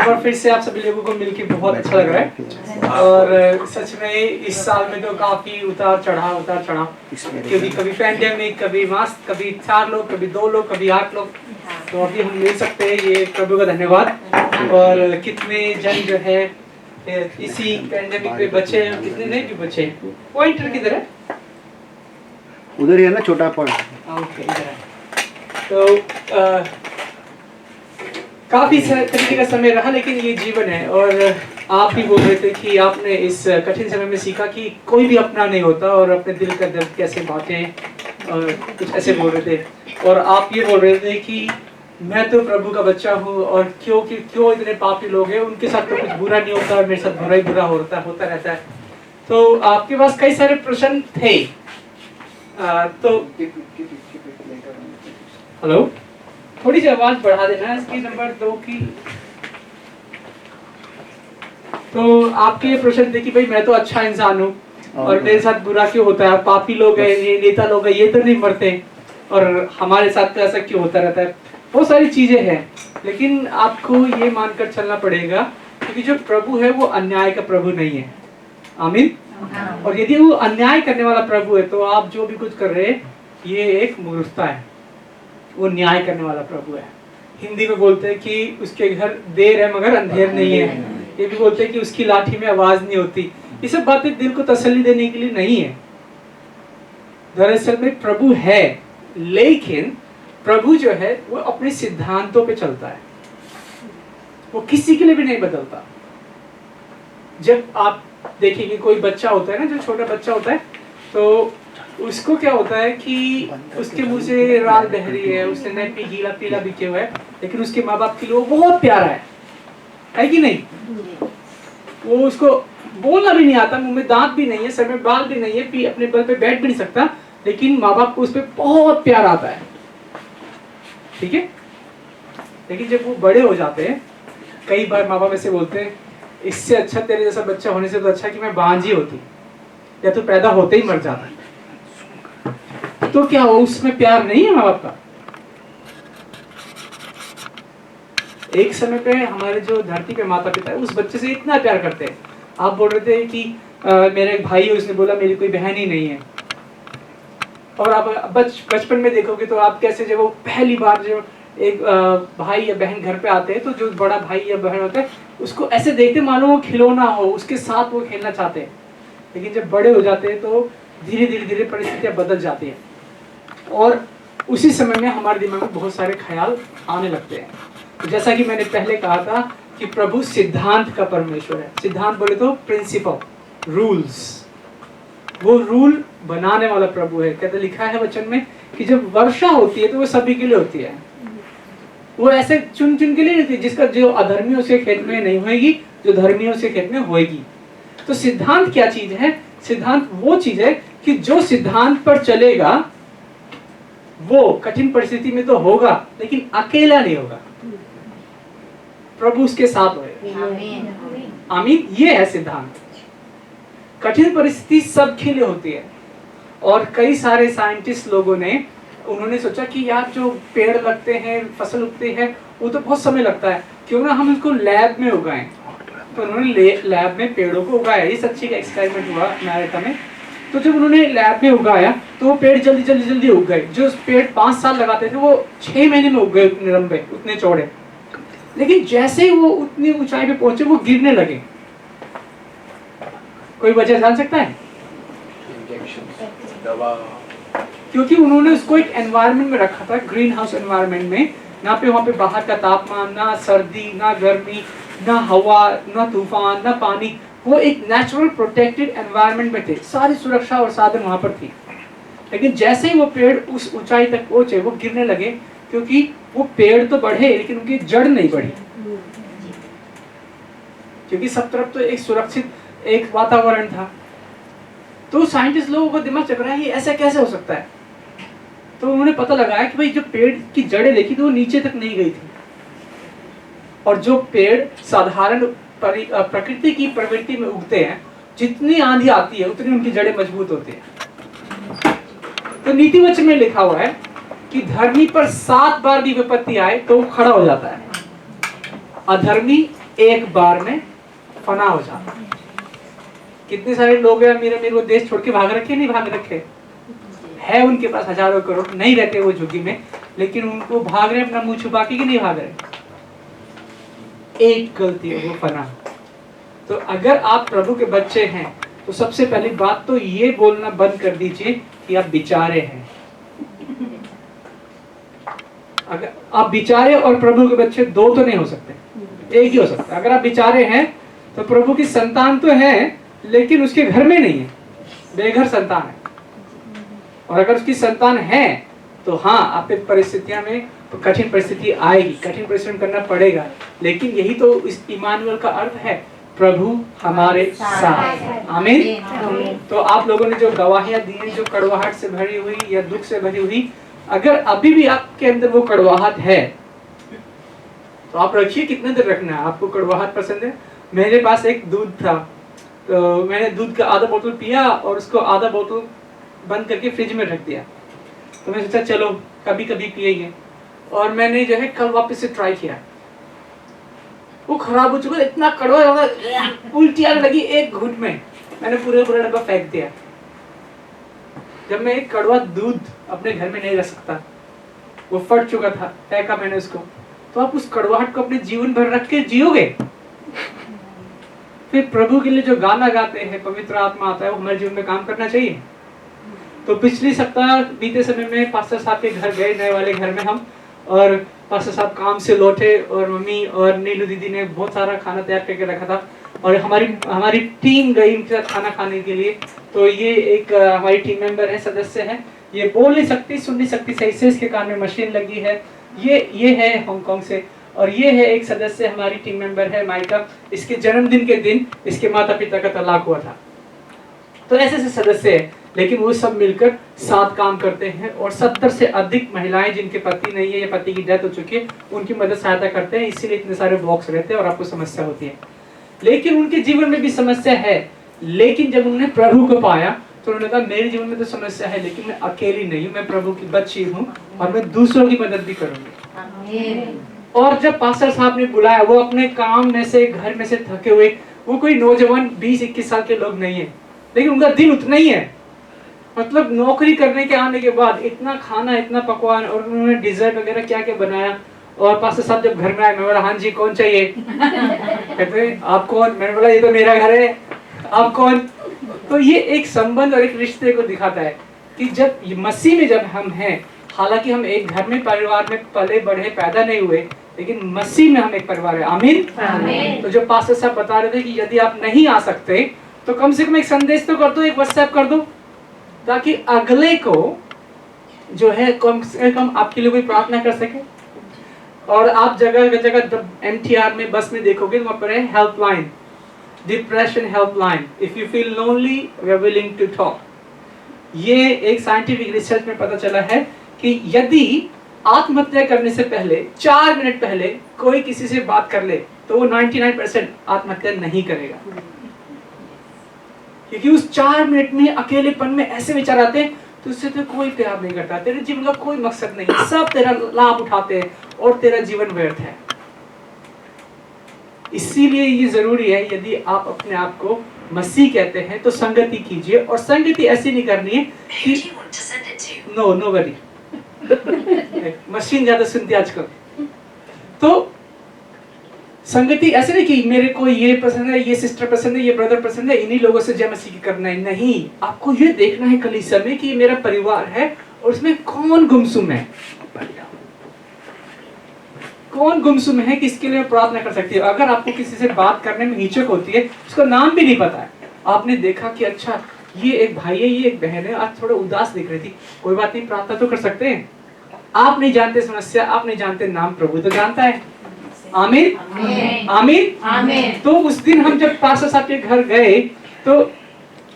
बार फिर से आप सभी लोगों को मिलकर बहुत अच्छा लग रहा है। और सच में इस साल में तो काफी उतार चढ़ाव, क्योंकि कभी पैंडेमिक, कभी मास्क, कभी 4 लोग, कभी 2 लोग, कभी 8 लोग। तो अभी हम मिल सकते हैं, ये प्रभु का धन्यवाद। और कितने जन जो है इसी पैंडेमिक पे बचे हैं, कितने नहीं भी बचे। पॉइंटर किधर है? उधर ही है ना छोटा पॉइंट। ओके, इधर है। तो काफी तरीके का समय रहा, लेकिन ये जीवन है। और आप भी बोल रहे थे कि आपने इस कठिन समय में सीखा कि कोई भी अपना नहीं होता और अपने दिल का दर्द कैसे बांटें, और कुछ ऐसे बोल रहे थे। और आप ये बोल रहे थे कि मैं तो प्रभु का बच्चा हूँ, और क्यों इतने पापी लोग हैं, उनके साथ तो कुछ बुरा नहीं होता, मेरे साथ बुरा ही बुरा होता रहता है। तो आपके पास कई सारे प्रश्न थे। तो हेलो, थोड़ी सी आवाज बढ़ा देना इसकी, नंबर 2 की। तो आपके ये प्रश्न थे कि भाई मैं तो अच्छा इंसान हूँ और मेरे साथ बुरा क्यों होता है, पापी लोग हैं, ये नेता लोग हैं, ये तो नहीं मरते, और हमारे साथ तो ऐसा क्यों होता रहता है। बहुत सारी चीजें हैं, लेकिन आपको ये मानकर चलना पड़ेगा क्योंकि जो प्रभु है वो अन्याय का प्रभु नहीं है। आमीन। और यदि वो अन्याय करने वाला प्रभु है तो आप जो भी कुछ कर रहे हैं ये एक मूर्खता है। वो न्याय करने वाला प्रभु है। हिंदी में बोलते हैं कि उसके घर देर है मगर अंधेर नहीं है। ये भी बोलते हैं कि उसकी लाठी में आवाज नहीं होती। ये सब बातें दिल को तसल्ली देने के लिए नहीं है। दरअसल में प्रभु है, लेकिन प्रभु जो है वो अपने सिद्धांतों पे चलता है, वो किसी के लिए भी नहीं बदलता। जब आप देखिए कोई बच्चा होता है ना, जो छोटा बच्चा होता है, तो उसको क्या होता है कि उसके मुंह से राल बह रही है, उसने नेपी गीला पीला बिके हुआ है, लेकिन उसके माँ बाप के लिए वो बहुत प्यारा है कि नहीं? वो उसको बोलना भी नहीं आता, मुंह में दांत भी नहीं है, सर में बाल भी नहीं है, अपने बल पे बैठ भी नहीं सकता, लेकिन माँ बाप को उस पर बहुत प्यार आता है। ठीक है। लेकिन जब वो बड़े हो जाते हैं, कई बार माँ बाप ऐसे बोलते हैं, इससे अच्छा तेरे जैसा बच्चा होने से तो अच्छा कि मैं बांझी होती, या तो पैदा होते ही मर जाता। तो क्या वो उसमें प्यार नहीं है माँ बाप का? एक समय पे हमारे जो धरती पे माता पिता है उस बच्चे से इतना प्यार करते हैं। आप बोल रहे थे कि मेरा एक भाई है, उसने बोला मेरी कोई बहन ही नहीं है। और आप बचपन में देखोगे तो आप कैसे, जब वो पहली बार जो एक भाई या बहन घर पे आते हैं, तो जो बड़ा भाई या बहन होता है उसको ऐसे देखते मानो वो खिलौना हो, उसके साथ वो खेलना चाहते हैं। लेकिन जब बड़े हो जाते हैं तो धीरे धीरे परिस्थितियां बदल जाती हैं, और उसी समय में हमारे दिमाग में बहुत सारे ख्याल आने लगते हैं। तो जैसा कि मैंने पहले कहा था कि प्रभु सिद्धांत का परमेश्वर है। सिद्धांत बोले तो प्रिंसिपल, रूल्स। वो रूल बनाने वाला प्रभु है। कहते लिखा है वचन में कि जब वर्षा होती है तो वो सभी के लिए होती है, वो ऐसे चुन चुन के लिए नहीं होती, जिसका जो अधर्मियों से खेत में नहीं होगी, जो धर्मियों से खेत में होगी। तो सिद्धांत क्या चीज है? सिद्धांत वो चीज है कि जो सिद्धांत पर चलेगा वो कठिन परिस्थिति में तो होगा, लेकिन अकेला नहीं होगा, प्रभु उसके साथ होगा। आमीन। ये है सिद्धांत। कठिन परिस्थिति सबके लिए होती है। और कई सारे साइंटिस्ट लोगों ने उन्होंने सोचा कि यार जो पेड़ लगते हैं, फसल उगते हैं, वो तो बहुत समय लगता है, क्यों ना हम इसको लैब में उगाएं। तो उन्होंने लैब में पेड़ों को उगाया। ये सच्ची का एक्सपेरिमेंट हुआ अमेरिका में। तो जब उन्होंने लैब में उगाया तो वो पेड़ जल्दी उग गए। जो पेड़ 5 साल लगाते थे वो 6 महीने में उग गए, उतने लंबे, उतने चौड़े। लेकिन जैसे ही वो उतनी ऊंचाई पे पहुंचे वो गिरने लगे। कोई वजह जान सकता है? क्योंकि उन्होंने उसको एक एनवायरनमेंट में रखा था, ग्रीन हाउस एनवायरनमेंट में। ना पे वहाँ पे बाहर का तापमान, ना सर्दी, ना गर्मी, ना हवा, ना तूफान, ना पानी। वो एक नेचुरल प्रोटेक्टेड एनवायरनमेंट में थे। सारी सुरक्षा और साधन वहाँ पर थी। लेकिन जैसे ही वो पेड़ उस ऊंचाई तक पहुंचे वो गिरने लगे, क्योंकि वो पेड़ तो बढ़े लेकिन उनकी जड़ नहीं बढ़ी। क्योंकि सब तरफ तो एक सुरक्षित एक वातावरण था। तो साइंटिस्ट लोगों को दिमाग चल रहा है ये ऐसा कैसे हो सकता है। तो उन्होंने पता लगाया कि भाई जो पेड़ की जड़ें देखी तो वो नीचे तक नहीं गई थी, और जो पेड़ साधारण प्रकृति की प्रवृत्ति में उगते हैं, जितनी आंधी आती है उतनी उनकी जड़ें मजबूत होती है। तो नीति वचन में लिखा हुआ है कि धर्मी पर 7 बार भी विपत्ति आए तो वो खड़ा हो जाता है, अधर्मी एक बार में फना हो जाता है। कितने सारे लोग हैं मेरे वो देश छोड़ के भाग रखे, नहीं भाग रखे है, उनके पास हजारों करोड़, नहीं रहते वो झुग्गी में, लेकिन उनको भाग रहे अपना मुंह छुपा के कि नहीं भाग रहे। एक गलती है वो फना। तो अगर आप प्रभु के बच्चे हैं तो सबसे पहली बात तो ये बोलना बंद कर दीजिए कि आप बिचारे हैं। अगर आप बिचारे और प्रभु के बच्चे दो तो नहीं हो सकते, एक ही हो सकता है। अगर आप बिचारे हैं तो प्रभु की संतान तो है लेकिन उसके घर में नहीं है, बेघर संतान है। और अगर उसकी संतान है तो हाँ, आपके परिस्थितियां में तो कठिन परिस्थिति आएगी, कठिन परिश्रम करना पड़ेगा, लेकिन यही तो इस इमानुएल का अर्थ है, प्रभु हमारे साथ। आमीन। तो आप लोगों ने जो गवाहियां दी हैं, जो कड़वाहट से भरी हुई या दुख से भरी हुई, अगर अभी भी आपके अंदर वो कड़वाहट है तो आप रखिए। कितने देर रखना है? आपको कड़वाहट पसंद है? मेरे पास एक दूध था, तो मैंने दूध का आधा बोतल पिया और उसको आधा बोतल बंद करके फ्रिज में रख दिया। तो मैं सोचा चलो कभी कभी पिएंगे, और मैंने जो है कल वापस से ट्राई किया, वो खराब हो चुका, इतना कड़वा, उल्टी आने लगी एक घूंट में, मैंने पूरा डब्बा फेंक दिया। जब मैं एक कड़वा दूध अपने घर में नहीं रख सकता, वो फट चुका था, फेंका मैंने उसको, तो आप उस कड़वाहट को अपने जीवन भर रख के जियोगे? फिर प्रभु के लिए जो गाना गाते हैं, पवित्र आत्मा आता है, वो हमारे जीवन में काम करना चाहिए। तो पिछले सप्ताह बीते समय में पास्टर साहब के घर गए, नए वाले घर में हम, और पास्टर साहब काम से लौटे और मम्मी और नीलू दीदी ने बहुत सारा खाना तैयार करके रखा था, और हमारी टीम गई उनके साथ खाना खाने के लिए। तो ये एक हमारी टीम मेंबर है, सदस्य है, ये बोल नहीं सकती, सुन नहीं सकती सही से, इसके कान में मशीन लगी है। ये है हांगकांग से, और ये है एक सदस्य हमारी टीम मेंबर है माइका, इसके जन्मदिन के दिन इसके माता पिता का तलाक हुआ था। तो ऐसे सदस्य है, लेकिन वो सब मिलकर साथ काम करते हैं, और 70 से अधिक महिलाएं जिनके पति नहीं है या पति की डेथ हो चुकी है, उनकी मदद सहायता करते हैं। इसीलिए इतने सारे बॉक्स रहते हैं और आपको समस्या होती है। लेकिन उनके जीवन में भी समस्या है, लेकिन जब उन्होंने प्रभु को पाया तो उन्होंने कहा मेरे जीवन में तो समस्या है, लेकिन मैं अकेली नहीं हूँ, मैं प्रभु की बच्ची हूँ और मैं दूसरों की मदद भी करूंगी। और जब पास्टर साहब ने बुलाया, वो अपने काम में से, घर में से थके हुए, वो कोई नौजवान 20-21 साल के लोग नहीं है, लेकिन उनका दिल उतना ही है। मतलब नौकरी करने के आने के बाद इतना खाना, इतना पकवान, और उन्होंने डिजर्ट वगैरह क्या क्या बनाया। और पास्टर साहब जब घर में आए, मैं बोला हाँ जी कौन चाहिए? कहते आप कौन? मैंने बोला ये तो मेरा घर है, आप कौन? तो ये एक संबंध और एक रिश्ते को दिखाता है कि जब मसीह में जब हम हैं, हालांकि हम एक घर में, परिवार में पले बढ़े, पैदा नहीं हुए, लेकिन मसीह में हम एक परिवार है। आमीन। तो जो पास्टर साहब बता रहे थे कि यदि आप नहीं आ सकते तो कम से कम एक संदेश तो कर दो, एक व्हाट्सएप कर दो, ताकि अगले को जो है कम से कम आपके लिए कोई प्रार्थना कर सके। और आप जगह MTR में, बस में देखोगे तो वहाँ पर है helpline, depression helpline. If you feel lonely we are willing to talk. ये एक साइंटिफिक रिसर्च में पता चला है कि यदि आत्महत्या करने से पहले 4 मिनट पहले कोई किसी से बात कर ले तो वो 99% आत्महत्या नहीं करेगा, क्योंकि उस 4 मिनट में अकेलेपन में ऐसे विचार आते हैं तो उससे तो कोई प्यार नहीं करता, तेरे जीवन का कोई मकसद नहीं है, सब तेरा लाभ उठाते हैं और तेरा जीवन व्यर्थ है। इसीलिए ये जरूरी है, यदि आप अपने आप को मसीह कहते हैं तो संगति कीजिए, और संगति ऐसी नहीं करनी है कि नोबडी मशीन ज्यादा सुनती आजकल। तो संगति ऐसे नहीं कि मेरे को ये पसंद है, ये सिस्टर पसंद है, ये ब्रदर पसंद है, इन्हीं लोगों से जय मसीह की करना है। नहीं, आपको ये देखना है कलीसिया में कि ये मेरा परिवार है और उसमें कौन गुमसुम है, कौन गुमसुम है, किसके लिए प्रार्थना कर सकती है। अगर आपको किसी से बात करने में हिचक होती है, उसका नाम भी नहीं पता है, आपने देखा कि अच्छा ये एक भाई है, ये एक बहन है, आज थोड़ा उदास दिख रही थी, कोई बात नहीं, प्रार्थना तो कर सकते हैं। आप नहीं जानते समस्या, आप नहीं जानते नाम, प्रभु तो जानता है। आमीन आमीन आमीन। तो उस दिन हम जब पास्टर साहब के घर गए तो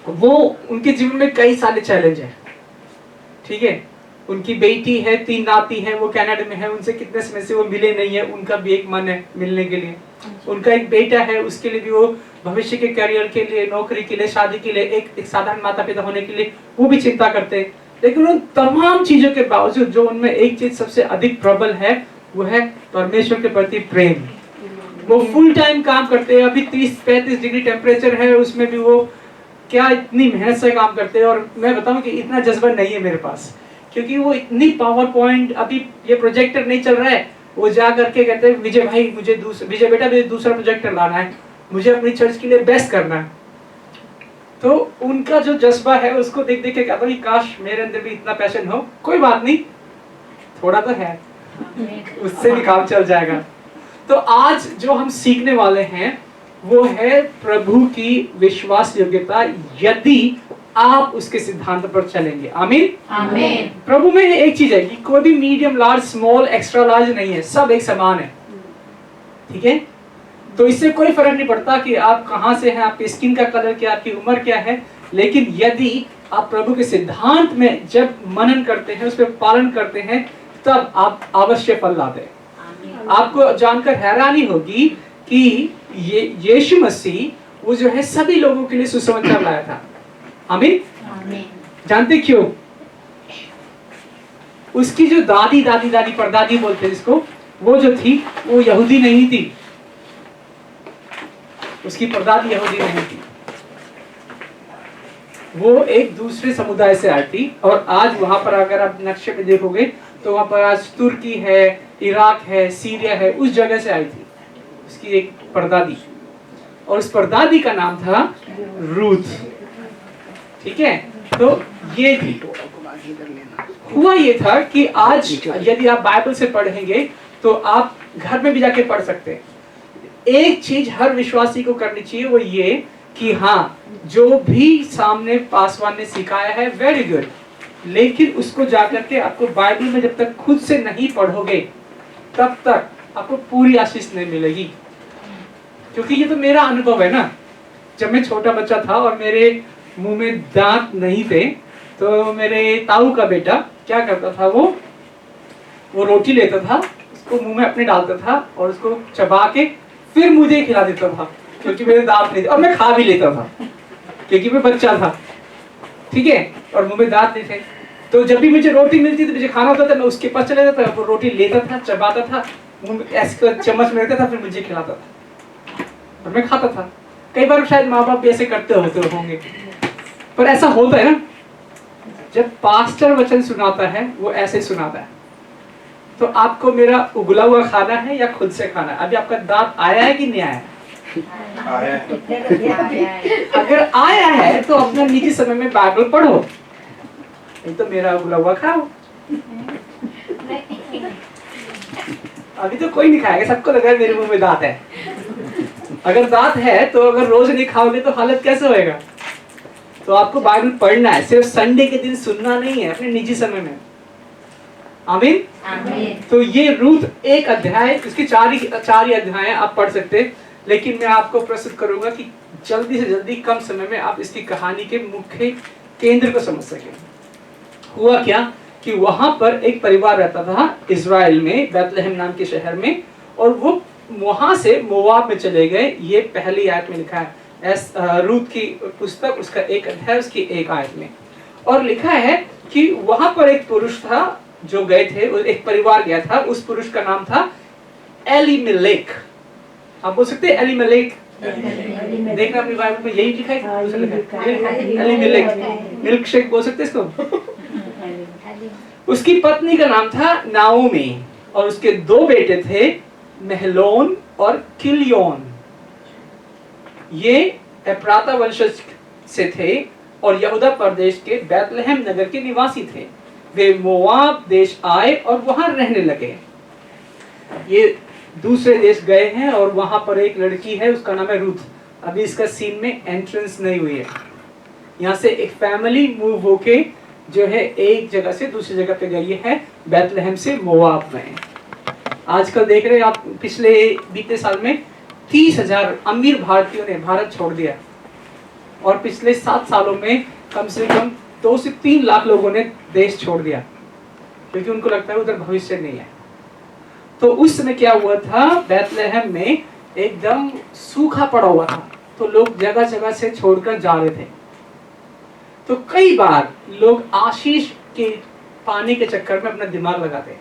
वो, उनके जीवन में कई सारे चैलेंज है, ठीक है। उनकी बेटी है, 3 नाती है, वो कनाडा में है, उनसे कितने समय से वो मिले नहीं है, उनका भी एक मन है मिलने के लिए। उनका एक बेटा है, उसके लिए भी वो भविष्य के करियर के लिए, नौकरी के लिए, शादी के लिए, एक साधारण माता पिता होने के लिए वो भी चिंता करते हैं। लेकिन उन तमाम चीजों के बावजूद जो उनमें एक चीज सबसे अधिक प्रबल है, वो है परमेश्वर के प्रति प्रेम। वो फुल टाइम काम करते हैं। अभी 30-35 डिग्री टेम्परेचर है, उसमें भी वो क्या इतनी मेहनत से काम करते हैं। और मैं बताऊं कि इतना जज्बा नहीं है मेरे पास, क्योंकि वो इतनी पावर पॉइंट, अभी ये प्रोजेक्टर नहीं चल रहा है, वो जा करके कहते हैं विजय भाई मुझे विजय बेटा मुझे दूसरा प्रोजेक्टर लाना है, मुझे अपनी चर्च के लिए बेस्ट करना है। तो उनका जो जज्बा है उसको देख देख के कहता हूँ काश मेरे अंदर भी इतना पैशन हो। कोई बात नहीं, थोड़ा तो है, उससे भी काम चल जाएगा। तो आज जो हम सीखने वाले हैं वो है प्रभु की विश्वास योग्यता, यदि आप उसके सिद्धांत पर चलेंगे। आमीन आमीन। प्रभु में एक चीज है कि कोई भी medium large small extra large नहीं है, सब एक समान है। ठीक है, तो इससे कोई फर्क नहीं पड़ता कि आप कहां से हैं, आपकी स्किन का कलर क्या, आपकी उम्र क्या है। लेकिन यदि आप प्रभु के सिद्धांत में जब मनन करते हैं, उस पर पालन करते हैं, तब आप अवश्य फल लाते हैं। आपको जानकर हैरानी होगी कि ये यीशु मसीह वो जो है सभी लोगों के लिए सुसमाचार लाया था। आमीन। जानते क्यों? उसकी जो दादी परदादी बोलते हैं जिसको, वो जो थी वो यहूदी नहीं थी, उसकी परदादी यहूदी नहीं थी, वो एक दूसरे समुदाय से आई थी। और आज वहां पर अगर आप नक्शे पे देखोगे तो वहां पर आज तुर्की है, इराक है, सीरिया है, उस जगह से आई थी उसकी एक परदादी, और उस परदादी का नाम था रूथ। ठीक है, तो ये थी। हुआ ये था कि आज यदि आप बाइबल से पढ़ेंगे तो आप घर में भी जाके पढ़ सकते हैं। एक चीज हर विश्वासी को करनी चाहिए, वो ये कि हाँ, जो भी सामने पासवान ने सिखाया है वेरी गुड, लेकिन उसको जाकर के आपको बाइबल में जब तक खुद से नहीं पढ़ोगे तब तक आपको पूरी आशीष नहीं मिलेगी। क्योंकि ये तो मेरा अनुभव है ना, जब मैं छोटा बच्चा था और मेरे मुंह में दांत नहीं थे, तो मेरे ताऊ का बेटा क्या करता था, वो रोटी लेता था, उसको मुंह में अपने डालता था और उसको चबा के फिर मुझे खिला देता था, क्योंकि मेरे दांत नहीं थे, और मैं खा भी लेता था क्योंकि मैं बच्चा था। ठीक है, और मुंह में दांत नहीं थे, तो जब भी मुझे रोटी मिलती थी, मुझे खाना होता था, मैं उसके पास चले जाता था, वो रोटी लेता था, चबाता था, मुंह में ऐसे चम्मच में लेता था, फिर मुझे खिलाता था और मैं खाता था। कई बार शायद माँ बाप भी ऐसे करते होंगे, पर ऐसा होता है ना, जब पास्टर वचन सुनाता है वो ऐसे सुनाता है। तो आपको मेरा उगला हुआ खाना है या खुद से खाना है? अभी आपका दांत आया है कि नहीं आया? अगर आया है तो अपना निजी समय में बाइबल पढ़ो, नहीं तो मेरा उगला हुआ खाओ। अभी तो कोई नहीं खाएगा, सबको लगा है मेरे मुंह में दांत है। अगर दांत है तो अगर रोज नहीं खाओगे तो हालत कैसे होएगा? तो आपको बाइबल पढ़ना है, सिर्फ संडे के दिन सुनना नहीं है, अपने निजी समय में। आमीन। तो ये रूथ एक अध्याय, इसके 4 ही अध्याय आप पढ़ सकते हैं, लेकिन मैं आपको प्रस्तुत करूंगा कि जल्दी से जल्दी कम समय में आप इसकी कहानी के मुख्य केंद्र को समझ सके। हुआ क्या कि वहां पर एक परिवार रहता था इजराइल में, बैतलहम नाम के शहर में, और वो वहां से मोआब में चले गए। ये पहली आयत में लिखा है, रूथ की पुस्तक उसका 1 अध्याय उसकी 1 आयत में, और लिखा है कि वहां पर एक पुरुष था जो गए थे, एक परिवार गया था, उस पुरुष का नाम था एलीमेलेक। आप बोल सकते हैं एलीमेलेक? देखना अपनी बाइबल में यही लिखा है, एलीमेलेक। मिल्क शेक बोल सकते हैं इसको। उसकी पत्नी का नाम था नाओमी, और उसके 2 बेटे थे, महलोन और किलियोन। ये एप्राता वंशज से थे और यहूदा प्रदेश के बैतलहम नगर के निवासी थे। वे मोआब देश आए और वहां रहने लगे। ये दूसरे देश गए हैं और वहां पर एक लड़की है, उसका नाम है रूथ। अभी इसका सीन में एंट्रेंस नहीं हुई है। यहाँ से एक फैमिली मूव होके जो है एक जगह से दूसरी जगह पे गई है, बैतलहम से मोआब में। आजकल देख रहे हैं आप, पिछले बीते साल में 30,000 अमीर भारतीयों ने भारत छोड़ दिया, और पिछले 7 सालों में कम से कम 2 से 3 लाख लोगों ने देश छोड़ दिया, क्योंकि उनको लगता है उधर भविष्य नहीं है। तो उस समय क्या हुआ था, बैतलहम में एकदम सूखा पड़ा हुआ था, तो लोग जगह जगह से छोड़कर जा रहे थे। तो कई बार लोग आशीष के पाने के चक्कर में अपना दिमाग लगाते हैं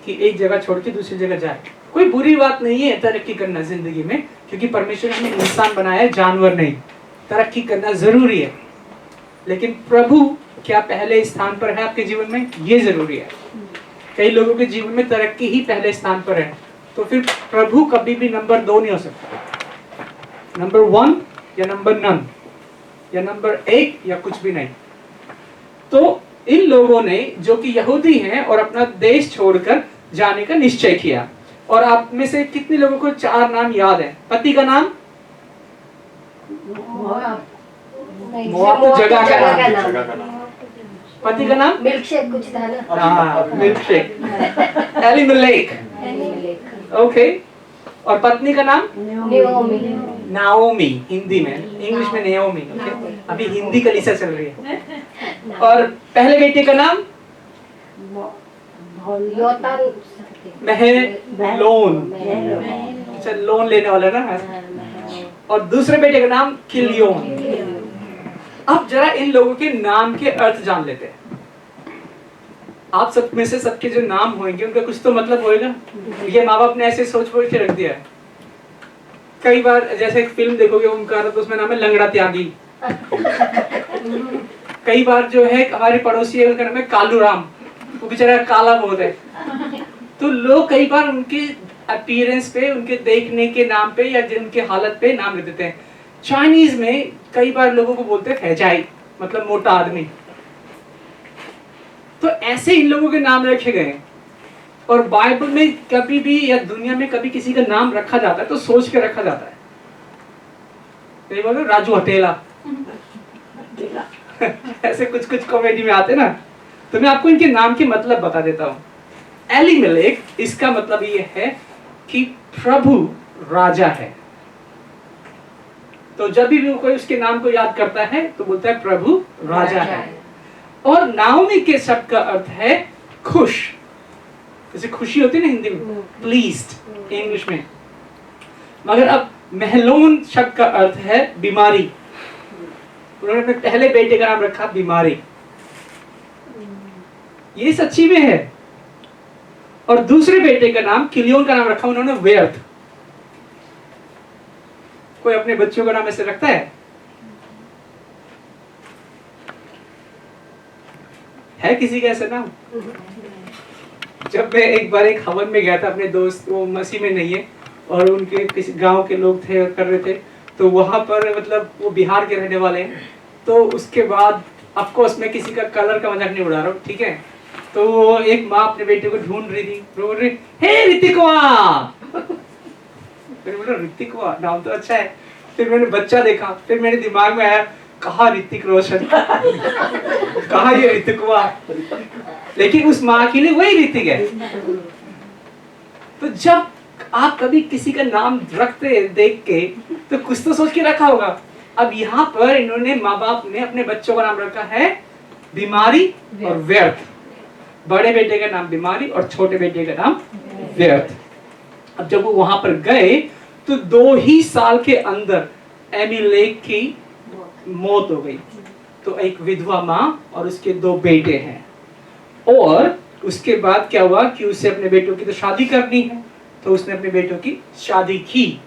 कि एक जगह छोड़ के दूसरी जगह जाए। कोई बुरी बात नहीं है तरक्की करना जिंदगी में, क्योंकि परमेश्वर ने इंसान बनाया है, जानवर नहीं। तरक्की करना जरूरी है, लेकिन प्रभु क्या पहले स्थान पर है आपके जीवन में, ये जरूरी है। कई लोगों के जीवन में तरक्की ही पहले स्थान पर है, तो फिर प्रभु कभी भी नंबर 2 नहीं हो सकता। नंबर 1 या नंबर नन या नंबर 1 या कुछ भी नहीं। तो इन लोगों ने जो कि यहूदी हैं और अपना देश छोड़कर जाने का निश्चय किया। और आप में से कितने लोगों को 4 नाम याद है? पति का नाम, मोआब तो जगह का नाम, पति का नाम मिल्क शेक कुछ था ना। हाँ, मिल्क शेक, एलिमेलेक, ओके। और पत्नी का नाम नाओमी, हिंदी में, इंग्लिश में नेओमी, ओके। अभी हिंदी कलीसिया चल रही है। और पहले बेटे का नाम महलोन, अच्छा लोन लेने वाला ना। और दूसरे बेटे का नाम किलियोन। अब जरा इन लोगों के नाम के अर्थ जान लेते हैं। आप सब में से सबके जो नाम होंगे उनका कुछ तो मतलब होएगा। ये माँ बाप ने ऐसे सोच के रख दिया है। कई बार जैसे एक फिल्म देखोगे ओमकार, तो उसमें नाम है लंगड़ा त्यागी। कई बार जो है हमारे पड़ोसी है, उनका नाम है कालू राम, वो बेचारा काला बहुत है। तो लोग कई बार उनके अपीयरेंस पे, उनके देखने के नाम पे या उनके हालत पे नाम ले देते हैं। चाइनीज में कई बार लोगों को बोलते हैं फैजाई, मतलब मोटा आदमी। तो ऐसे इन लोगों के नाम रखे गए। और बाइबल में कभी भी या दुनिया में कभी किसी का नाम रखा जाता है तो सोच के रखा जाता है। कई बार राजू हटेला ऐसे कुछ कुछ कॉमेडी में आते ना। तो मैं आपको इनके नाम के मतलब बता देता हूँ। एलीमेलेक, इसका मतलब ये है कि प्रभु राजा है। तो जब भी कोई उसके नाम को याद करता है तो बोलता है प्रभु राजा है। और नाओमी के शब्द का अर्थ है खुश, जैसे खुशी होती है ना हिंदी में, प्लीज्ड इंग्लिश में। मगर अब महलोन शब्द का अर्थ है बीमारी। उन्होंने अपने पहले बेटे का नाम रखा बीमारी। ये सच्ची में है। और दूसरे बेटे का नाम किलियोन का नाम रखा उन्होंने व्यर्थ। कोई अपने बच्चों का नाम ऐसे रखता है किसी का ऐसा नाम? जब मैं एक बार एक हवन में गया था, अपने दोस्त, वो मसीह में नहीं है, और उनके किसी गांव के लोग थे और कर रहे थे, तो वहां पर मतलब वो बिहार के रहने वाले हैं। तो उसके बाद ऑफकोर्स मैं किसी का कलर का मजाक नहीं उड़ा रहा हूँ, ठीक है। तो वो एक माँ अपने बेटे को ढूंढ रही थी, बोल रही हे ऋतिकवा। फिर बोला ऋतिकवा नाम तो अच्छा है। फिर मैंने बच्चा देखा, फिर मेरे दिमाग में आया कहा ऋतिक रोशन कहा ये ऋतिकवा, लेकिन उस माँ के लिए वही ऋतिक है। तो जब आप कभी किसी का नाम रखते देख के तो कुछ तो सोच के रखा होगा। अब यहाँ पर इन्होंने, माँ बाप ने अपने बच्चों का नाम रखा है बीमारी और व्यर्थ। बड़े बेटे का नाम बीमारी और छोटे बेटे का नाम व्यर्थ। अब जब वो वहां पर गए तो 2 ही साल के अंदर एलीमेलेक की मौत हो गई। तो एक विधवा माँ और उसके 2 बेटे हैं। और उसके बाद क्या हुआ कि उसे अपने बेटों की तो शादी करनी है, तो उसने अपने बेटों की शादी की।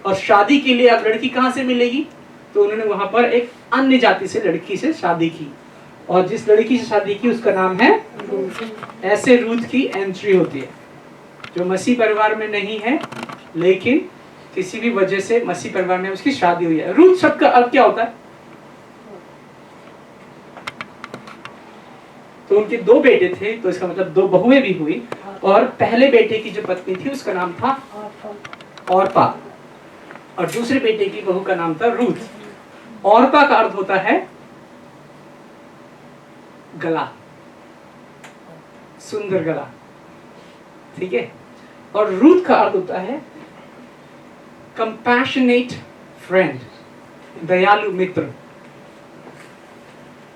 और शादी के लिए अब लड़की कहाँ से मिलेगी? तो उन्होंने वहां पर एक अन्य जाति से लड़की से शादी की। और जिस लड़की से शादी की उसका नाम है, ऐसे रूथ की एंट्री होती है, जो मसीह परिवार में नहीं है, लेकिन किसी भी वजह से मसीह परिवार में उसकी शादी हुई है। रूथ शब्द का अर्थ क्या होता है? तो उनके 2 बेटे थे, तो इसका मतलब 2 बहुएं भी हुई। और पहले बेटे की जो पत्नी थी उसका नाम था औरपा, और दूसरे बेटे की बहू का नाम था रूथ। औरपा का अर्थ होता है गला, सुंदर गला, ठीक है। और रूथ का अर्थ होता है कंपैशनेट फ्रेंड, दयालु मित्र।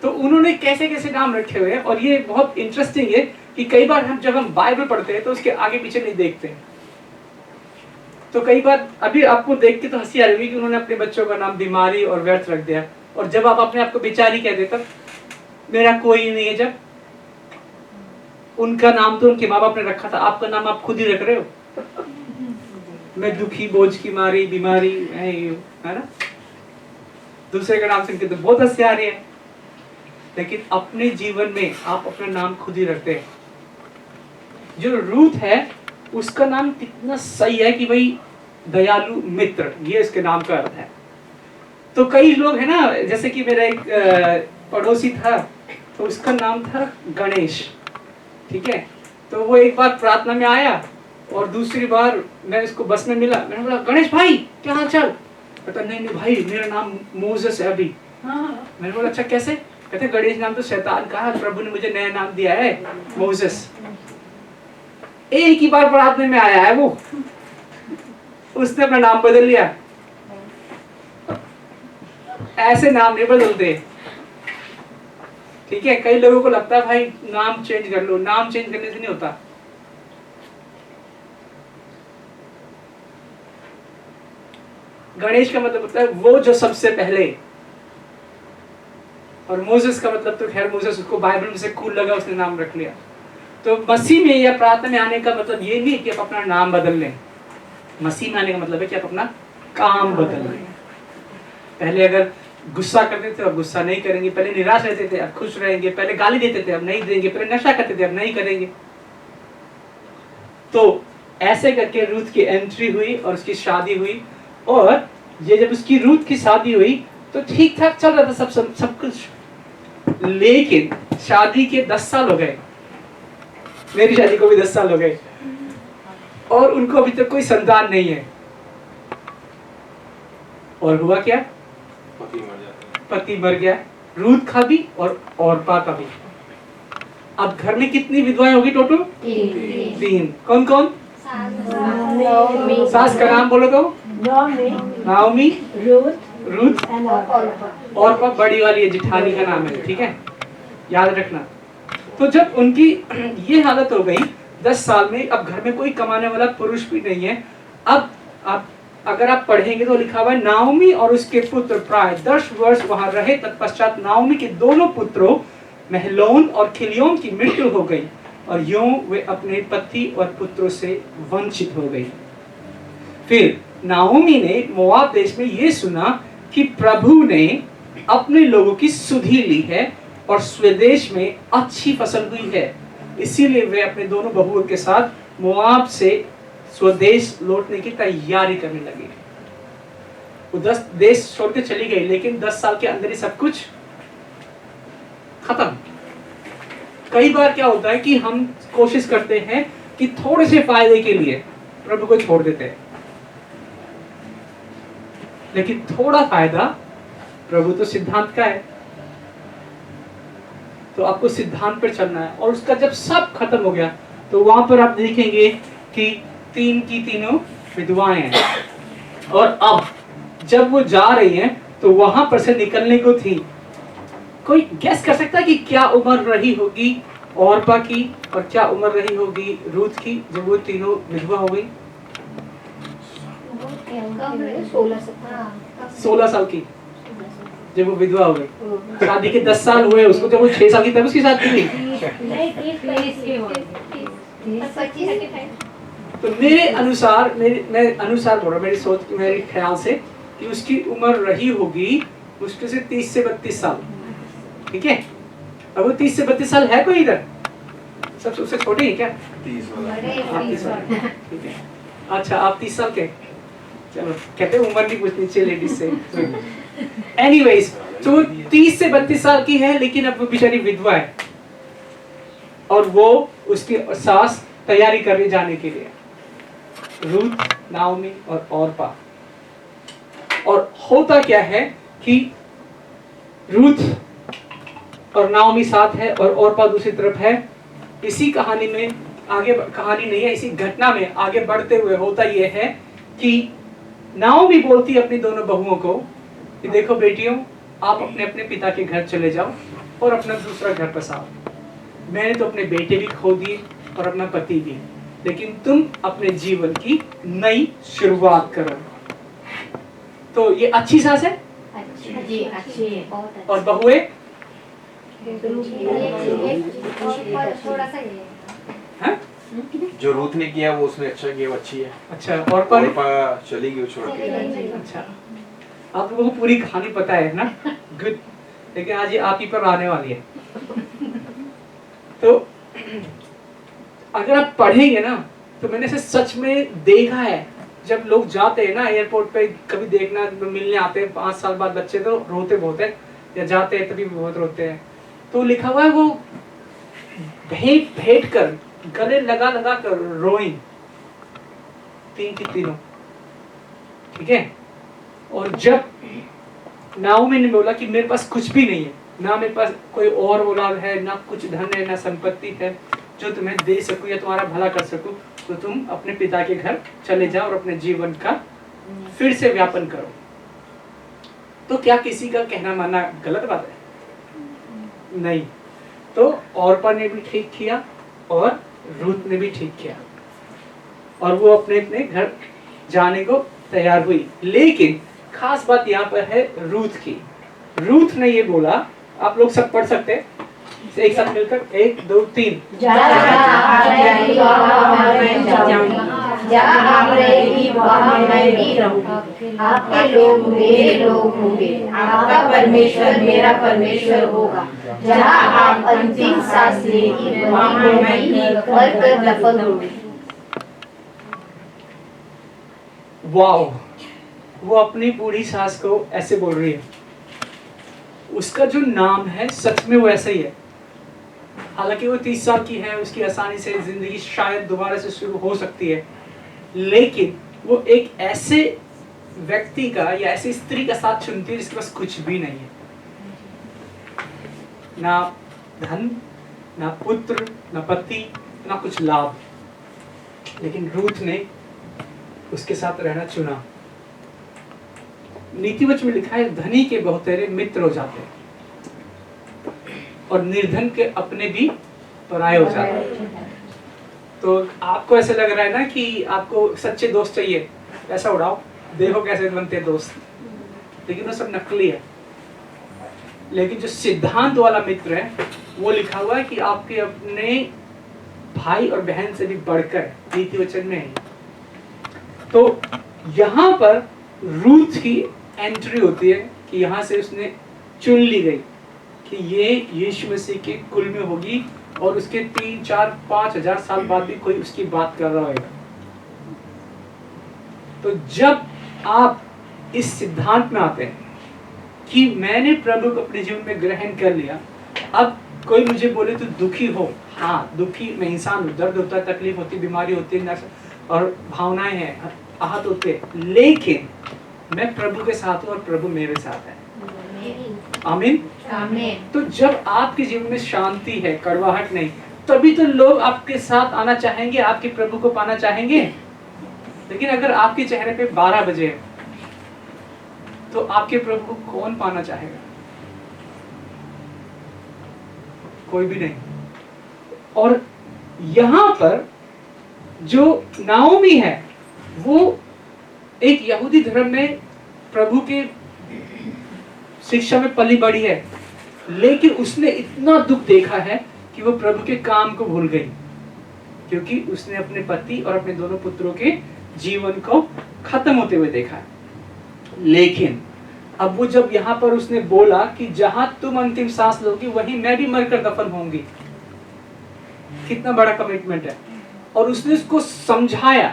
तो उन्होंने कैसे कैसे नाम रखे हुए हैं। और ये बहुत इंटरेस्टिंग है कि कई बार जब हम बाइबल पढ़ते हैं तो उसके आगे पीछे नहीं देखते हैं। तो कई बार अभी आपको देख के तो हंसी आ रही कि उन्होंने अपने बच्चों का नाम बीमारी और व्यर्थ रख दिया। और जब आप अपने आप को बेचारी कह देते, मेरा कोई नहीं है, जब उनका नाम तो उनके माँ बाप ने रखा था, आपका नाम आप खुद ही रख रहे हो। मैं दुखी, बोझ की मारी, बीमारी है ना। दूसरे का नाम सुन के तो बहुत हंसी आ रही है, लेकिन अपने जीवन में आप अपना नाम खुद ही रखते हैं। जो रूथ है उसका नाम कितना सही है कि भाई दयालु मित्र, ये इसके नाम का अर्थ है। तो कई लोग है ना, जैसे कि मेरा एक पड़ोसी था, तो उसका नाम था गणेश, ठीक है। तो वो एक बार प्रार्थना में आया और दूसरी बार मैं इसको बस में मिला, मैंने बोला गणेश भाई क्या हाल चाल। कहता नहीं नहीं भाई मेरा नाम मोसेस है अभी। मैंने बोला अच्छा कैसे। कहते गणेश नाम तो शैतान का है, प्रभु ने मुझे नया नाम दिया है मोसेस। एक ही बार प्रार्थना में आया है वो, उसने अपना नाम बदल लिया। ऐसे नाम नहीं बदलते, ठीक है। कई लोगों को लगता है भाई नाम चेंज कर लो, नाम चेंज करने से नहीं होता। गणेश का मतलब होता है वो जो सबसे पहले, और मोसेस का मतलब तो खैर मोसेस उसको बाइबल में से कूल लगा, उसने नाम रख लिया। तो मसीह में या प्रार्थना में आने का मतलब ये नहीं कि आप अपना नाम बदल लें। मसीह में आने का मतलब है कि आप अपना काम बदल लें। पहले अगर गुस्सा करते थे अब गुस्सा नहीं करेंगे, पहले निराश रहते थे अब खुश रहेंगे, पहले गाली देते थे अब नहीं देंगे, पहले नशा करते थे अब नहीं करेंगे। तो ऐसे करके रूथ की एंट्री हुई और उसकी शादी हुई। और ये जब उसकी रूथ की शादी हुई तो ठीक ठाक चल रहा था सब कुछ, लेकिन शादी के 10 साल हो गए, मेरी शादी को भी 10 साल हो गए, और उनको अभी तक कोई संतान नहीं है। और हुआ क्या, पति मर गया, रूथ का भी और औरपा का भी। अब घर में कितनी विधवाएं होगी टोटल? 3। कौन कौन? सास का नाम बोलो तो? नाओमी, रूथ, औरपा बड़ी वाली है, जिठानी का नाम है, ठीक है, याद रखना। तो जब उनकी ये हालत हो गई 10 साल में, अब घर में कोई कमाने वाला पुरुष भी नहीं है। अब अगर आप पढ़ेंगे तो लिखा हुआ है नाओमी और उसके पुत्र प्राय 10 वर्ष वहां रहे। तत्पश्चात नाओमी के दोनों पुत्रों महलोन और खिलियोन की मृत्यु हो गई, और यूं वे अपने पति और पुत्रों से वंचित हो गई। फिर नाओमी ने मोआब देश में ये सुना कि प्रभु ने अपने लोगों की सुधि ली है और स्वदेश में अच्छी फसल हुई है, इसीलिए वे अपने दोनों बहुओं के साथ मोआब से स्वदेश लौटने की तैयारी करने लगे। वो 10 देश छोड़ के चली गई, लेकिन 10 साल के अंदर ही सब कुछ खत्म। कई बार क्या होता है कि हम कोशिश करते हैं कि थोड़े से फायदे के लिए प्रभु को छोड़ देते हैं, लेकिन थोड़ा फायदा, प्रभु तो सिद्धांत का है, तो आपको सिद्धांत पर चलना है। और उसका जब सब खत्म हो गया तो वहां पर आप देखेंगे कि 3 की तीनों विधवाएं हैं। और अब जब वो जा रही हैं तो वहां पर से निकलने को थी। कोई गैस कर सकता है कि क्या उम्र रही होगी औरपा की और क्या उम्र रही होगी रूथ की जब वो तीनों विधवा हो गई? 16 साल की जब वो विधवा हो गई। शादी के 10 साल हुए उसको, जब वो 6 साल की तब उसकी शादी हुई। तो मेरे अनुसार, मैं अनुसार बोल रहा हूँ, मेरी सोच, मेरे ख्याल से कि उसकी उम्र रही होगी मुश्किल से 30 से 32 साल, ठीक है। अब वो 30 से 32 साल है कोई इधर? सब उससे छोटे हैं क्या? 30 साल, ठीक है। अच्छा आप 30 साल के, चलो कहते हैं उम्र नहीं पूछनी चाहिए लेडीज से। एनीवेज, तो 30 से 32 साल की है, लेकिन अब वो बेचारी विधवा है और वो उसकी सास तैयारी कर रही जाने के लिए, रूथ, नाओमी और औरपा। और होता क्या है कि रूथ और नाओमी साथ है और औरपा दूसरी तरफ है। इसी कहानी में आगे, कहानी नहीं है, इसी घटना में आगे बढ़ते हुए होता यह है कि नाओमी बोलती अपनी दोनों बहुओं को कि देखो बेटियों, आप अपने अपने पिता के घर चले जाओ और अपना दूसरा घर बसाओ। मैंने तो अपने बेटे भी खो दिए और अपना पति भी, लेकिन तुम अपने जीवन की नई शुरुआत करो। तो ये अच्छी सास है? जी अच्छी है, बहुत अच्छी। और बहुएं? थोड़ा सा हाँ? जो रूथ ने किया वो उसने अच्छा किया, वो अच्छी है। अच्छा, और पर चली गई वो छोड़ के। अच्छा, आप लोगों को पूरी कहानी पता है ना? गुड। लेकिन आज ये आप ही पर आने वाली है। तो अगर आप पढ़ेंगे ना, तो मैंने इसे सच में देखा है। जब लोग जाते हैं ना एयरपोर्ट पे, कभी देखना मिलने आते हैं 5 साल बाद बच्चे, तो रोते बहुत है, या जाते हैं तभी बहुत रोते हैं। तो लिखा हुआ है वो भेंट भेंट कर, गले लगा लगा कर रोई, 3 की तीनों, ठीक है। और जब नाओमी ने बोला कि मेरे पास कुछ भी नहीं है, ना मेरे पास कोई और औलाद है, ना कुछ धन है, ना संपत्ति है जो तुम्हें दे सकूं या तुम्हारा भला कर सकूं, तो तुम अपने पिता के घर चले जाओ और अपने जीवन का फिर से व्यापन करो। तो क्या किसी का कहना मानना गलत बात है? नहीं। तो औरपा ने भी ठीक किया और रूथ ने भी ठीक किया, और वो अपने अपने घर जाने को तैयार हुई। लेकिन खास बात यहाँ पर है रूथ की। रूथ ने ये बोला, आप लोग सब पढ़ सकते हैं एक साथ मिलकर, 1 2 3। आपके लोग मेरे लोग होंगे, आपका परमेश्वर मेरा परमेश्वर होगा। जहाँ आप अंतिम सांस लेगी वहाँ मैं भी मरकर दफन होंगी। वाओ, वो अपनी बूढ़ी सास को ऐसे बोल रही है। उसका जो नाम है सच में वो ऐसा ही है। हालांकि वो 30 साल की है, उसकी आसानी से जिंदगी शायद दोबारा से शुरू हो सकती है, लेकिन वो एक ऐसे व्यक्ति का या ऐसी स्त्री का साथ चुनती है जिसके पास कुछ भी नहीं है, ना धन, ना पुत्र, ना पति, ना कुछ लाभ। लेकिन रूथ ने उसके साथ रहना चुना। नीतिवचन में लिखा है, धनी के बहुतेरे मित्र हो जाते हैं और निर्धन के अपने भी पराये हो जाते हैं। तो आपको ऐसे लग रहा है ना कि आपको सच्चे दोस्त चाहिए, पैसा उड़ाओ, देखो कैसे बनते हैं दोस्त, लेकिन वो सब नकली है। लेकिन जो सिद्धांत वाला मित्र है, वो लिखा हुआ है कि आपके अपने भाई और बहन से भी बढ़कर, नीतिवचन में है। तो यहाँ पर रूथ की एंट्री होती है कि यहाँ से उसने चुन ली गई कि ये यीशु मसीह के कुल में होगी, और उसके 3 4 5 हजार साल बाद भी कोई उसकी बात कर रहा होगा। तो जब आप इस सिद्धांत में आते हैं कि मैंने प्रभु को अपने जीवन में ग्रहण कर लिया, अब कोई मुझे बोले तो दुखी हो, हाँ दुखी, मैं इंसान हूँ, दर्द होता है, तकलीफ होती है, बीमारी होती है और भावनाएं हैं, आहत होते हैं, लेकिन मैं प्रभु के साथ हूँ और प्रभु मेरे साथ है। आमीन। तो जब आपके जीवन में शांति है, कड़वाहट नहीं, तभी तो लोग आपके साथ आना चाहेंगे, आपके प्रभु को पाना चाहेंगे। लेकिन अगर आपके चेहरे पे 12 बजे है, तो आपके प्रभु को कौन पाना चाहेगा? कोई भी नहीं। और यहाँ पर जो नाओमी है, वो एक यहूदी धर्म में प्रभु के शिक्षा में पली बड़ी है, लेकिन उसने इतना दुख देखा है कि वो प्रभु के काम को भूल गई, क्योंकि उसने अपने पति और अपने दोनों पुत्रों के जीवन को खत्म होते हुए देखा है। लेकिन अब वो जब यहाँ पर उसने बोला कि जहां तुम अंतिम सांस लोगी वहीं मैं भी मरकर दफन होंगी, कितना बड़ा कमिटमेंट है। और उसने उसको समझाया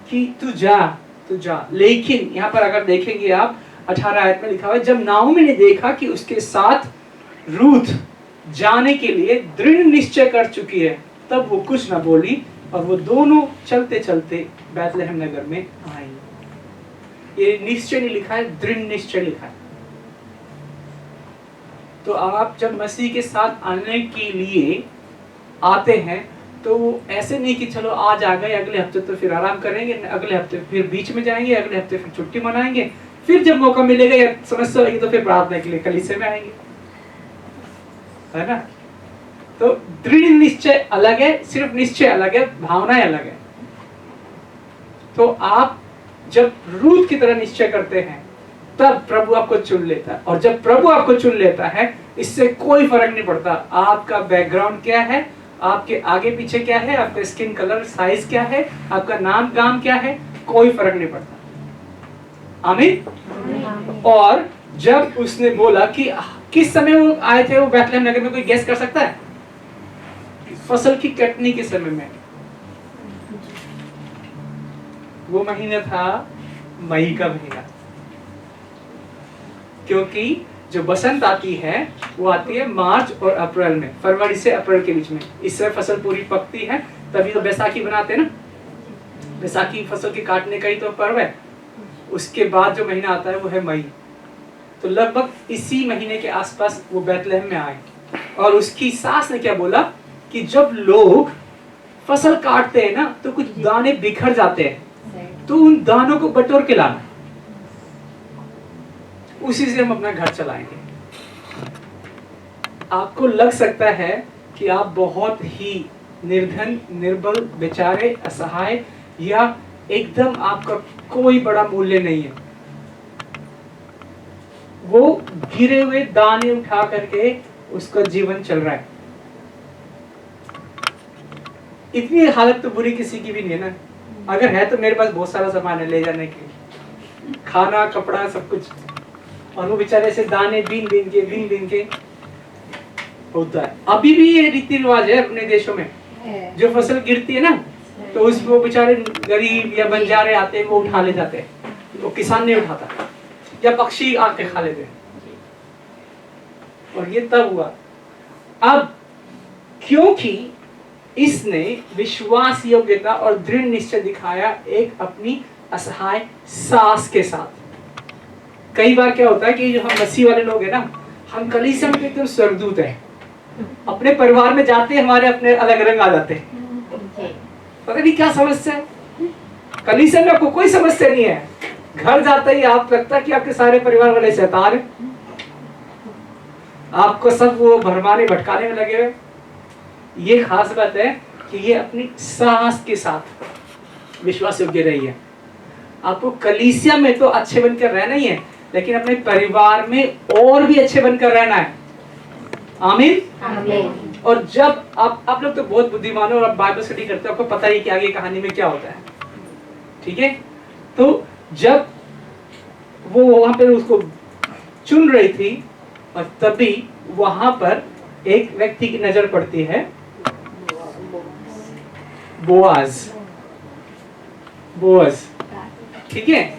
कि तू जा। लेकिन यहाँ पर अगर देखेंगे आप 18 आयत में लिखा हुआ है, जब नाओमी ने देखा कि उसके साथ रूथ जाने के लिए दृढ़ निश्चय कर चुकी है, तब वो कुछ न बोली और वो दोनों चलते चलते बैतलहम नगर में आई। ये निश्चय नहीं लिखा है, दृढ़ निश्चय लिखा है। तो आप जब मसीह के साथ आने के लिए आते हैं, तो वो ऐसे नहीं कि चलो आज आ गए, अगले हफ्ते तो फिर आराम करेंगे, अगले हफ्ते फिर बीच में जाएंगे, अगले हफ्ते फिर छुट्टी मनाएंगे, फिर जब मौका मिलेगा या समस्या होगी तो फिर प्रार्थना के लिए कलीसिया में आएंगे, है ना। तो दृढ़ निश्चय अलग है, सिर्फ निश्चय अलग है, भावनाएं अलग है। तो आप जब रूथ की तरह निश्चय करते हैं, तब प्रभु आपको चुन लेता है। और जब प्रभु आपको चुन लेता है, इससे कोई फर्क नहीं पड़ता आपका बैकग्राउंड क्या है, आपके आगे पीछे क्या है, आपका स्किन कलर, साइज क्या है, आपका नाम गाम क्या है, कोई फर्क नहीं पड़ता। आमीन। और जब उसने बोला कि किस समय वो आए थे वो बैतलहम नगर में, कोई गेस कर सकता है? फसल की कटनी के समय में। वो महीना था मई का महीना, क्योंकि जो बसंत आती है वो आती है मार्च और अप्रैल में, फरवरी से अप्रैल के बीच में। इससे फसल पूरी पकती है, तभी तो बैसाखी बनाते हैं ना। बैसाखी फसल के काटने का ही तो पर्व है। उसके बाद जो महीना आता है वो है मई। तो लगभग इसी महीने के आसपास वो बैतलहम में आए, और उसकी सास ने क्या बोला कि जब लोग फसल काटते हैं ना तो कुछ दाने बिखर जाते हैं, तो उन दानों को बटोर के लाना, उसी से हम अपना घर चलाएंगे। आपको लग सकता है कि आप बहुत ही निर्धन, निर्बल, बेचारे, असहाय, या एकदम आपका कोई बड़ा मूल्य नहीं है। वो गिरे हुए दाने उठा करके उसका जीवन चल रहा है। इतनी हालत तो बुरी किसी की भी नहीं है ना। अगर है तो मेरे पास बहुत सारा सामान है ले जाने के लिए, खाना, कपड़ा, सब कुछ। और वो बेचारे से दाने बीन बीन के होता है। अभी भी ये रीति रिवाज है अपने देशों में। जो फसल गिरती है ना तो उसको बेचारे गरीब या बंजारे आते हैं, वो उठा ले जाते हैं। वो किसान नहीं उठाता, या पक्षी आके खा लेते हैं। और ये तब हुआ। अब क्योंकि इसने विश्वास योग्यता और दृढ़ निश्चय दिखाया एक अपनी असहाय सास के साथ। कई बार क्या होता है कि जो हम मसीह वाले लोग हैं ना, हम कलीसिया में एकदम स्वर्गदूत हैं, अपने परिवार में जाते हैं हमारे अपने अलग रंग आ जाते हैं। पता नहीं क्या समस्या है। कलीसिया में आपको कोई समस्या नहीं है, घर जाता ही आप लगता है कि आपके सारे परिवार वाले शैतान हैं, आपको सब वो भरमाने भटकाने में लगे हुए। ये खास बात है कि ये अपनी सास के साथ विश्वास योग्य रही है। आपको कलीसिया में तो अच्छे बनकर रहना ही है, लेकिन अपने परिवार में और भी अच्छे बनकर रहना है। आमीन। और जब आप लोग तो बहुत बुद्धिमान हो और आप बाइबल स्टडी करते हो, आपको पता ही कि आगे कहानी में क्या होता है, ठीक है। तो जब वो वहां पर उसको चुन रही थी, और तभी वहां पर एक व्यक्ति की नजर पड़ती है, बोअज, ठीक है।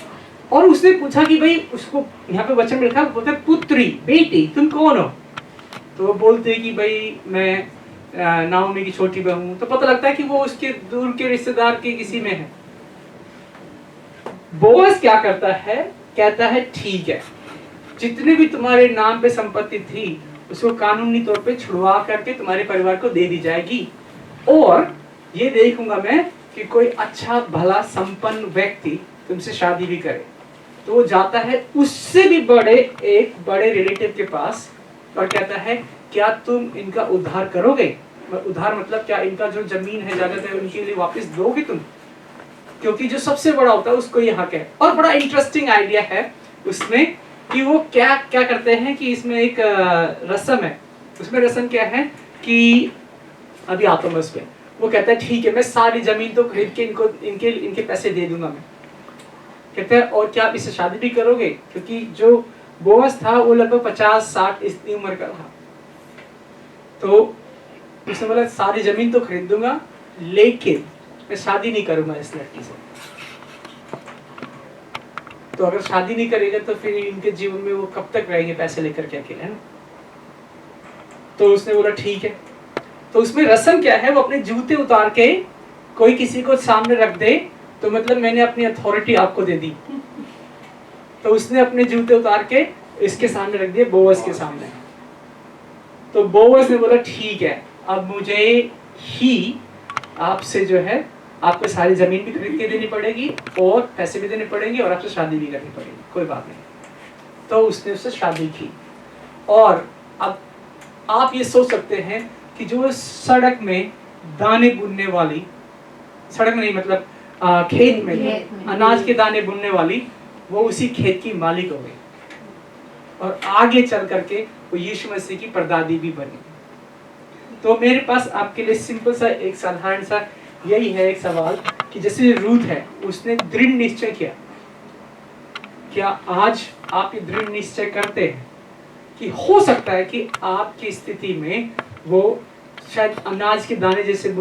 और उसने पूछा कि भाई, उसको यहाँ पे वचन में लिखा, बोलते पुत्री, बेटी, तुम कौन हो? तो वो बोलते हैं कि भाई मैं नाओमी की छोटी बहू हूं। तो पता लगता है कि वो उसके दूर के रिश्तेदार के किसी में है। बोअज क्या करता है, कहता है ठीक है, जितने भी तुम्हारे नाम पे संपत्ति थी उसको कानूनी तौर पे छुड़वा करके तुम्हारे परिवार को दे दी जाएगी, और ये देखूंगा मैं कि कोई अच्छा भला संपन्न व्यक्ति तुमसे शादी भी करे। तो वो जाता है उससे भी एक बड़े रिलेटिव के पास और कहता है, क्या तुम इनका उद्धार करोगे? उद्धार मतलब क्या, इनका जो जमीन है, जायदाद है, उनके लिए वापस दोगे तुम? क्योंकि जो सबसे बड़ा होता है उसको ये हक है। और बड़ा इंटरेस्टिंग आइडिया है उसमें कि वो क्या करते हैं कि इसमें एक रस्म है। उसमें रस्म क्या है कि अभी आता हूँ उस पे। वो कहता है ठीक है, मैं सारी जमीन तो खरीद के इनके पैसे दे दूंगा मैं। कहते हैं और क्या आप इससे शादी भी करोगे? क्योंकि जो बोअज था वो लगभग 50-60 इतनी उम्र का था। तो उसने बोला सारी जमीन तो खरीद दूंगा, लेकिन मैं शादी नहीं करूंगा इस लड़की से। तो अगर शादी नहीं करेगा तो फिर इनके जीवन में वो कब तक रहेंगे पैसे लेकर के अकेले, है ना? तो उसने बोला ठीक है। तो उसमें रस्म क्या है, वो अपने जूते उतार के कोई किसी को सामने रख दे तो मतलब मैंने अपनी अथॉरिटी आपको दे दी। तो उसने अपने जूते उतार के इसके सामने रख दिए, बोअज के सामने। तो बोअज ने बोला ठीक है, अब मुझे ही आपसे जो है, आपको सारी जमीन भी खरीद के देनी पड़ेगी और पैसे भी देने पड़ेंगे और आपसे शादी भी करनी पड़ेगी, कोई बात नहीं। तो उसने उससे शादी की। और अब आप ये सोच सकते हैं कि जो सड़क में दाने बुनने वाली, सड़क में नहीं मतलब खेत में अनाज के दाने बुनने वाली, वो उसी खेत की मालिक हो गई और आगे चल करके वो यीशु मसीह की परदादी भी बनी। तो मेरे पास आपके लिए सिंपल सा एक साधारण सा यही है एक सवाल कि जैसे रूथ है, उसने दृढ़ निश्चय किया। क्या आज आप ये दृढ़ निश्चय करते हैं कि हो सकता है कि आपकी स्थिति में वो शायद अनाज के दाने जैसे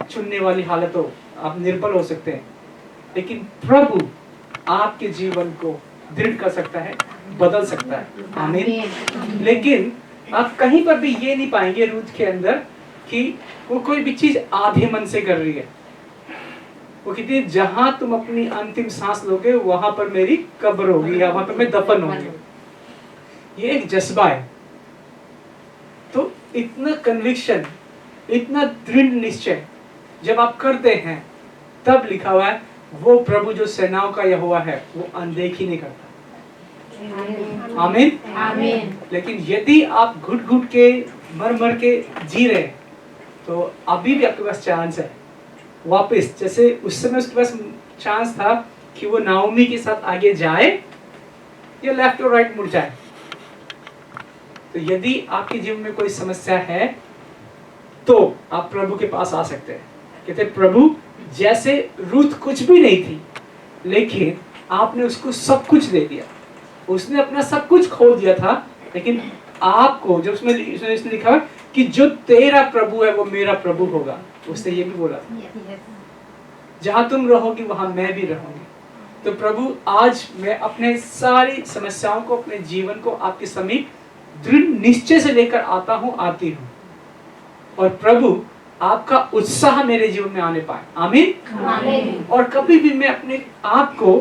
चुनने वाली हालत हो, आप निर्बल हो सकते हैं, लेकिन प्रभु आपके जीवन को दृढ़ कर सकता है, बदल सकता है। आमीन। लेकिन आप कहीं पर भी ये नहीं पाएंगे रूथ के अंदर कि वो कोई भी चीज आधे मन से कर रही है। वो कहती है जहां तुम अपनी अंतिम सांस लोगे वहां पर मेरी कब्र होगी या वहां पर मैं दफन होंगी। ये एक जज्बा है। तो इतना कन्विक्शन, इतना दृढ़ निश्चय जब आप करते हैं, तब लिखा हुआ है वो प्रभु जो सेनाओं का यहोवा है वो अनदेखी नहीं करता। आमीन। आमीन। लेकिन यदि आप घुट घुट के मर के जी रहे हैं, तो अभी भी आपके पास चांस है वापस, जैसे उस समय उसके पास चांस था कि वो नाओमी के साथ आगे जाए या लेफ्ट और राइट मुड़ जाए। तो यदि आपके जीवन में कोई समस्या है तो आप प्रभु के पास आ सकते हैं। कहते प्रभु, जैसे रूथ कुछ भी नहीं थी लेकिन आपने उसको सब कुछ दे दिया, उसने अपना सब कुछ खो दिया था, लेकिन आपको जब उसमें लिखा कि जो तेरा प्रभु है वो मेरा प्रभु होगा, उसने ये भी बोला था जहां तुम रहोगी वहां मैं भी रहूंगी। तो प्रभु, आज मैं अपने सारी समस्याओं को, अपने जीवन को आपके समीप दृढ़ निश्चय से लेकर आता हूँ, आती हूँ, और प्रभु आपका उत्साह मेरे जीवन में आने पाए। आमीन। आमीन। और कभी भी मैं अपने आप को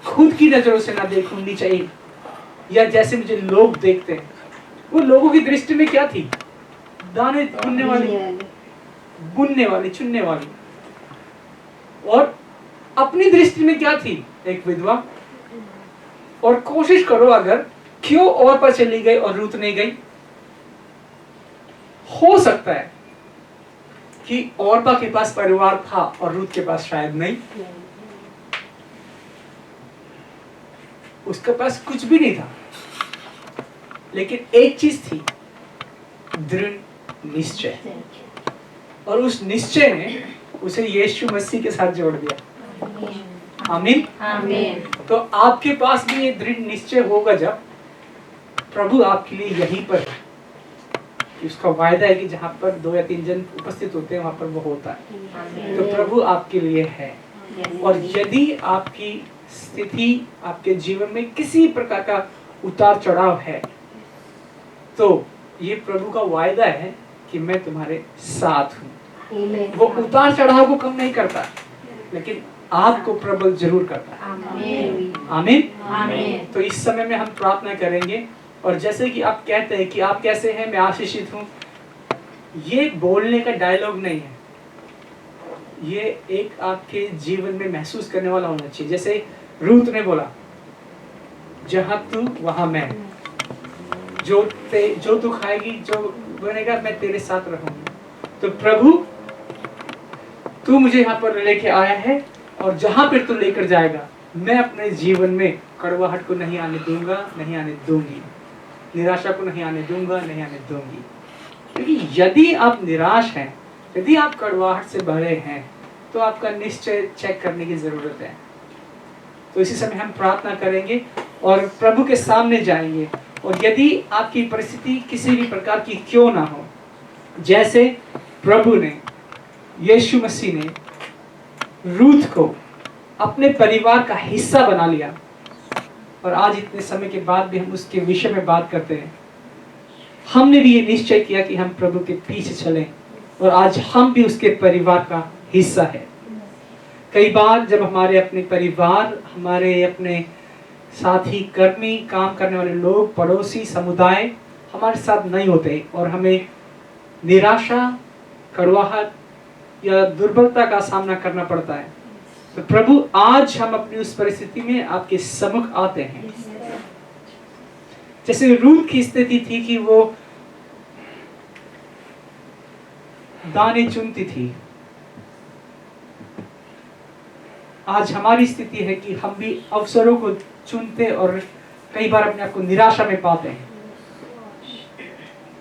खुद की नजरों से ना देखूं नीचे, या जैसे मुझे लोग देखते हैं। वो लोगों की दृष्टि में क्या थी? दाने बुनने वाली, चुनने वाली। और अपनी दृष्टि में क्या थी? एक विधवा। और कोशिश करो अगर क्यों और पर चली गई और रूथ नहीं गई। हो सकता है कि औरपा के पास परिवार था और रूथ के पास शायद नहीं, उसके पास कुछ भी नहीं था, लेकिन एक चीज थी, दृढ़ निश्चय। और उस निश्चय ने उसे यीशु मसीह के साथ जोड़ दिया। आमीन। आमीन। तो आपके पास भी ये दृढ़ निश्चय होगा जब प्रभु आपके लिए यहीं पर है। उसका वायदा है कि जहां पर 2 या 3 जन उपस्थित होते हैं वहां पर वो होता है। तो प्रभु आपके लिए है। और यदि आपकी स्थिति, आपके जीवन में किसी प्रकार का उतार चढ़ाव है, तो ये प्रभु का वायदा है कि मैं तुम्हारे साथ हूँ। वो उतार चढ़ाव को कम नहीं करता, लेकिन आपको प्रबल जरूर करता है। आमीन। आमीन। तो इस समय में हम प्रार्थना करेंगे, और जैसे कि आप कहते हैं कि आप कैसे हैं, मैं आशीषित हूँ, ये बोलने का डायलॉग नहीं है, ये एक आपके जीवन में महसूस करने वाला होना चाहिए। जैसे रूथ ने बोला, जहां तू वहां मैं, जो तू खाएगी, जो बनेगा, मैं तेरे साथ रहूंगी। तो प्रभु, तू मुझे यहाँ पर लेके आया है, और जहां पर तू लेकर जाएगा, मैं अपने जीवन में कड़वाहट को नहीं आने दूंगा, नहीं आने दूंगी, निराशा को नहीं आने दूंगा, नहीं आने दूंगी। क्योंकि यदि आप निराश हैं, यदि आप कड़वाहट से भरे हैं, तो आपका निश्चय चेक करने की जरूरत है। तो इसी समय हम प्रार्थना करेंगे और प्रभु के सामने जाएंगे। और यदि आपकी परिस्थिति किसी भी प्रकार की क्यों ना हो, जैसे प्रभु ने, यीशु मसीह ने रूथ को अपने परिवार का हिस्सा बना लिया, और आज इतने समय के बाद भी हम उसके विषय में बात करते हैं। हमने भी ये निश्चय किया कि हम प्रभु के पीछे चलें, और आज हम भी उसके परिवार का हिस्सा है। कई बार जब हमारे अपने परिवार, हमारे अपने साथी, कर्मी, काम करने वाले लोग, पड़ोसी, समुदाय हमारे साथ नहीं होते, और हमें निराशा, कड़वाहट या दुर्बलता का सामना करना पड़ता है, तो प्रभु, आज हम अपनी उस परिस्थिति में आपके सम्मुख आते हैं। जैसे रूथ की स्थिति थी कि वो दाने चुनती थी, आज हमारी स्थिति है कि हम भी अवसरों को चुनते और कई बार अपने आप को निराशा में पाते हैं।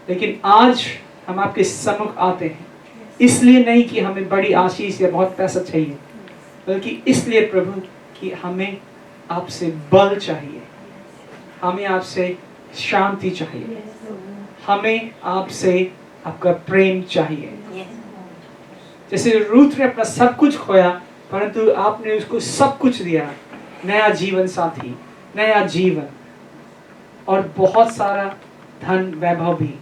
लेकिन आज हम आपके सम्मुख आते हैं, इसलिए नहीं कि हमें बड़ी आशीष या बहुत पैसा चाहिए, बल्कि इसलिए प्रभु कि हमें आपसे बल चाहिए, हमें आपसे शांति चाहिए, हमें आपसे आपका प्रेम चाहिए। जैसे रूथ ने अपना सब कुछ खोया, परंतु आपने उसको सब कुछ दिया, नया जीवन साथी, नया जीवन और बहुत सारा धन वैभव भी।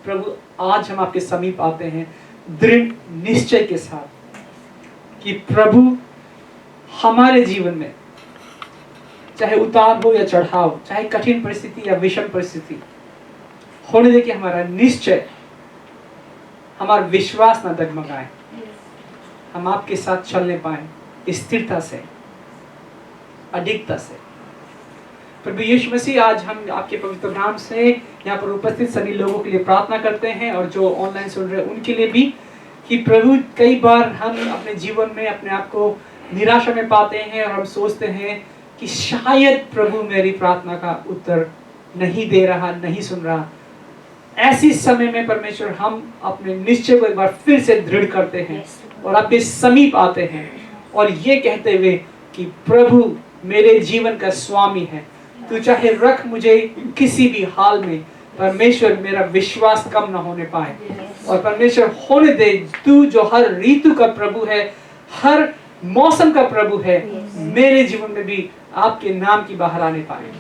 प्रभु आज हम आपके समीप आते हैं दृढ़ निश्चय के साथ कि प्रभु हमारे जीवन में चाहे उतार हो या चढ़ाव, चाहे कठिन परिस्थिति या विषम परिस्थिति होने दे कि हमारा निश्चय, हमारा विश्वास ना डगमगाए, हम आपके साथ चलने पाए स्थिरता से, अडिगता से। प्रभु यीशु मसीह, आज हम आपके पवित्र नाम से यहाँ पर उपस्थित सभी लोगों के लिए प्रार्थना करते हैं और जो ऑनलाइन सुन रहे हैं उनके लिए भी, कि प्रभु कई बार हम अपने जीवन में अपने आप को निराशा में पाते हैं और हम सोचते हैं कि शायद प्रभु मेरी प्रार्थना का उत्तर नहीं दे रहा, नहीं सुन रहा। ऐसी समय में परमेश्वर हम अपने निश्चय को एक बार फिर से दृढ़ करते हैं और आपके समीप आते हैं और ये कहते हुए कि प्रभु मेरे जीवन का स्वामी है, तू चाहे रख मुझे किसी भी हाल में, परमेश्वर मेरा विश्वास कम ना होने पाए। और परमेश्वर होने दे, तू जो हर ऋतु का प्रभु है, हर मौसम का प्रभु है, मेरे जीवन में भी आपके नाम की बाहर आने पाए।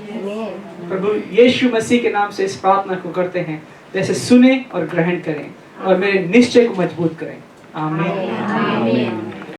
प्रभु यीशु मसीह के नाम से इस प्रार्थना को करते हैं, जैसे सुने और ग्रहण करें और मेरे निश्चय को मजबूत करें। आमीन।